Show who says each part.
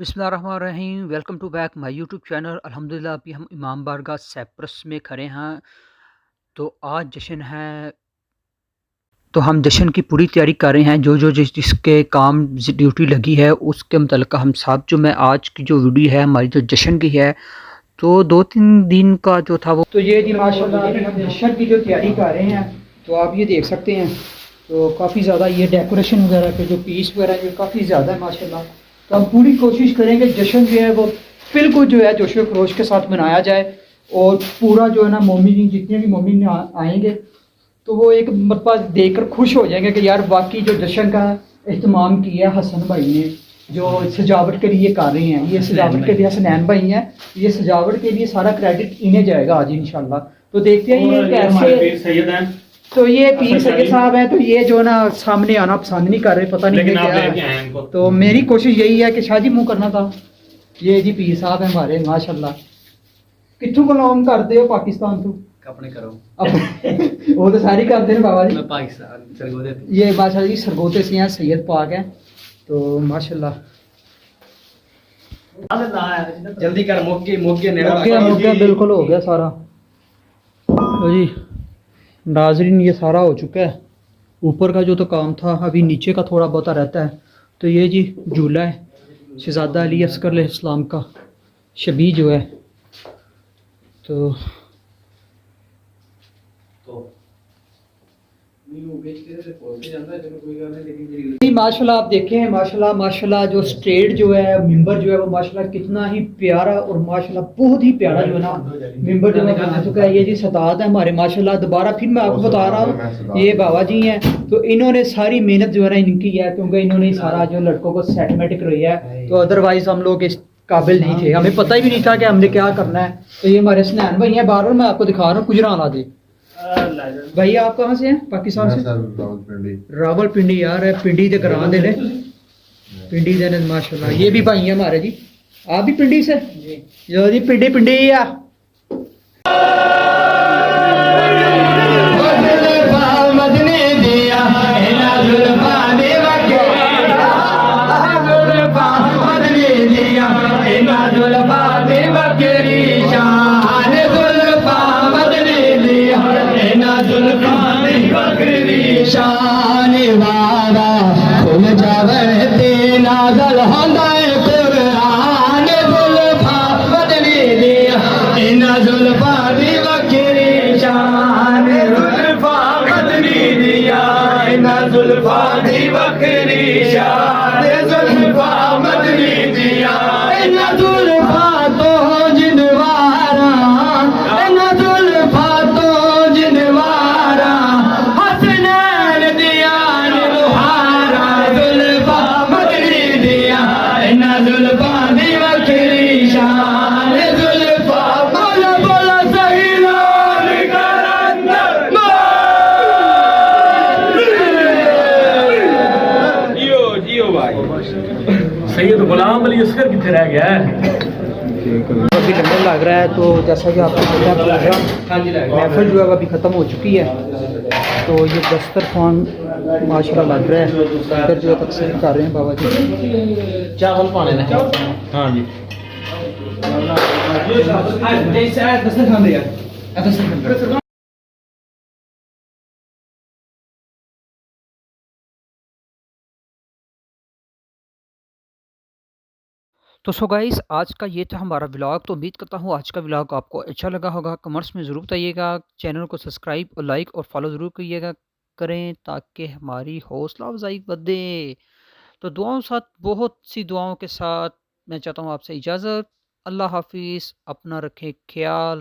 Speaker 1: बिस्मिल्लाहिर्रहमानिर्रहीम। Welcome to back my YouTube channel. अल्हम्दुलिल्लाह अभी हम इमाम बारगाह साइप्रस में खड़े हैं। तो आज जश्न है, तो हम जश्न की पूरी तैयारी कर रहे हैं। जो जो जिसके काम ड्यूटी लगी है उसके मुतल्लिक़ हम सब जो मैं आज की जो वीडियो है हमारी जो जश्न की है, तो 2-3 दिन का जो था वो, तो ये जी माशाल्लाह अभी हम जश्न की जो तैयारी कर रहे हैं। तो आप ये देख सकते हैं, तो काफ़ी ज़्यादा ये डेकोरेशन वगैरह के जो पीस वगैरह ये काफ़ी ज़्यादा है माशाल्लाह। तो हम पूरी कोशिश करेंगे जश्न जो है वो बिल्कुल जो है जोश व खरोश के साथ मनाया जाए। और पूरा जो है ना मोमिन जितने भी मोमिन आएंगे तो वो एक मरतबा देखकर खुश हो जाएंगे कि यार वाकई जो जश्न का एहतमाम किया हसन भाई ने, जो सजावट के लिए कर रहे हैं, ये सजावट के लिए हसनैन भाई हैं, ये सजावट के लिए सारा क्रेडिट इन्हें जाएगा आज इंशाल्लाह। तो देखते हैं ये कैसे। तो ये पीर सैयद साहब है, तो ये जो ना सामने आना पसंद नहीं कर रहे, पता नहीं क्या। तो मेरी कोशिश यही है कि शादी मुंह करना था। ये जी पीर साहब है हमारे माशाल्लाह। कित्थों बिलोंग करते हो? पाकिस्तान तो
Speaker 2: अपने करो
Speaker 1: वो तो सारी करते हैं बाबा जी।
Speaker 2: मैं पाकिस्तान सरगोदे
Speaker 1: ये माशाल्लाह जी सरगोदे से हैं, सैयद पाक है। तो माशाल्लाह
Speaker 2: जल्दी कर मोगे मोगे
Speaker 1: मोगे बिल्कुल हो गया सारा। तो जी नाजरीन ये सारा हो चुका है। ऊपर का जो तो काम था अभी नीचे का थोड़ा बहुत रहता है। तो ये जी झूला है शहजादा अली अस्कर अलैहिस्सलाम का शबी जो है। तो माशाल्लाह आप देखें हैं, माशाल्लाह माशाल्लाह जो स्टेज जो है मिंबर जो है वो माशाल्लाह कितना ही प्यारा और माशाल्लाह बहुत ही प्यारा जो है ना मिंबर जो है बना चुका है। ये जी सदात है हमारे माशाल्लाह। दोबारा फिर मैं आपको बता रहा हूँ ये बाबा जी हैं, तो इन्होंने सारी मेहनत जो है ना इनकी है, क्योंकि इन्होंने सारा जो लड़कों को सेटलमेंट करवाया है। तो अदरवाइज हम लोग इस काबिल नहीं थे, हमें पता ही भी नहीं था कि हमने क्या करना है। तो ये हमारे स्नैन भाई हैं, बार बार मैं आपको दिखा रहा हूँ गुजराला दे। भैया आप कहाँ से हैं? पाकिस्तान से? रावलपिंडी यार है, पिंडी के ग्रां दे ने, पिंडी दे ने माशाल्लाह। ये भी भाई है हमारे जी। आप भी पिंडी से? जो जी पिंडी पिंडी आ
Speaker 3: शान वारा खुल जावे नाज़ल होंदा है कुरान। जुल्फा बदली दिया इना जुल्फा दी वखरी शान। जुल्फा बदली दिया इना जुल्फा दी वखरी शान। जुल्फा बदली दिया इना जुल्फा तो जिनवारा, इना जुल्फा तो जिनवारा
Speaker 2: सैयद गुलाम अली अस्कर कितने रह गया है?
Speaker 1: अभी लंगर लग रहा है। तो जैसा कि आपको पता है प्रोग्राम महफिल जो है अभी ख़त्म हो चुकी है। तो ये दस्तरखान माशाल्लाह लग रहा है, इधर जो तकसीम कर रहे हैं बाबा जी।
Speaker 2: चावल पाने ने। हाँ जी
Speaker 1: दस्तरखान दे यार। तो सो गाइस आज का ये था हमारा व्लॉग। तो उम्मीद करता हूँ आज का व्लॉग आपको अच्छा लगा होगा। कमेंट्स में ज़रूर बताइएगा। चैनल को सब्सक्राइब और लाइक और फॉलो ज़रूर करिएगा करें, ताकि हमारी हौसला अफजाई बढ़े। तो दुआओं साथ, बहुत सी दुआओं के साथ मैं चाहता हूँ आपसे इजाज़त। अल्लाह हाफिज़। अपना रखें ख्याल।